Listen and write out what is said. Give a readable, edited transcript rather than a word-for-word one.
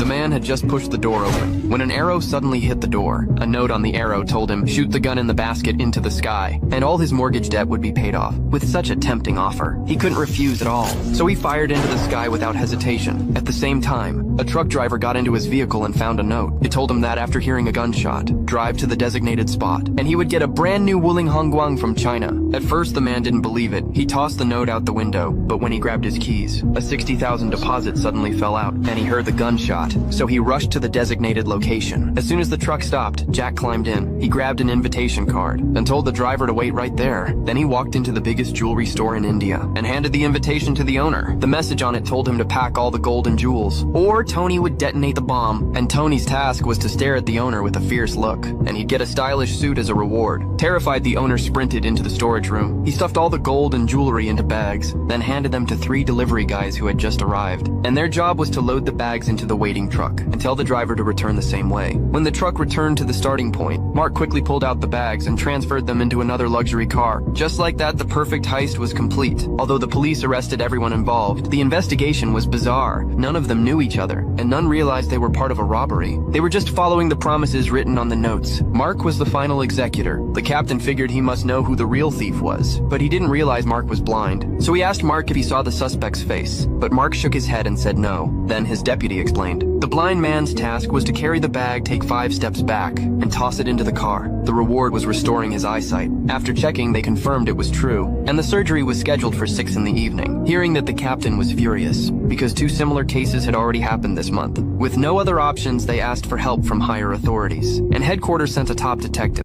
The man had just pushed the door open when an arrow suddenly hit the door. A note on the arrow told him, shoot the gun in the basket into the sky, and all his mortgage debt would be paid off. With such a tempting offer, he couldn't refuse at all. So he fired into the sky without hesitation. At the same time, a truck driver got into his vehicle and found a note. It told him that after hearing a gunshot, drive to the designated spot, and he would get a brand new Wuling Hongguang from China. At first, the man didn't believe it. He tossed the note out the window, but when he grabbed his keys, a 60,000 deposit suddenly fell out, and he heard the gunshot. So he rushed to the designated location. As soon as the truck stopped, Jack climbed in. He grabbed an invitation card and told the driver to wait right there. Then he walked into the biggest jewelry store in India and handed the invitation to the owner. The message on it told him to pack all the gold and jewels, or Tony would detonate the bomb, and Tony's task was to stare at the owner with a fierce look, and he'd get a stylish suit as a reward. Terrified, the owner sprinted into the storage room. He stuffed all the gold and jewelry into bags, then handed them to 3 delivery guys who had just arrived, and their job was to load the bags into the waiting truck and tell the driver to return the same way. When the truck returned to the starting point, Mark quickly pulled out the bags and transferred them into another luxury car. Just like that, the perfect heist was complete. Although the police arrested everyone involved, the investigation was bizarre. None of them knew each other, and none realized they were part of a robbery. They were just following the promises written on the notes. Mark was the final executor. The captain figured he must know who the real thief was, but he didn't realize Mark was blind. So he asked Mark if he saw the suspect's face, but Mark shook his head and said no. Then his deputy explained. The blind man's task was to carry the bag, take 5 steps back, and toss it into the car. The reward was restoring his eyesight. After checking, they confirmed it was true, and the surgery was scheduled for 6 in the evening. Hearing that, the captain was furious, because 2 similar cases had already happened this month. With no other options, they asked for help from higher authorities, and headquarters sent a top detective.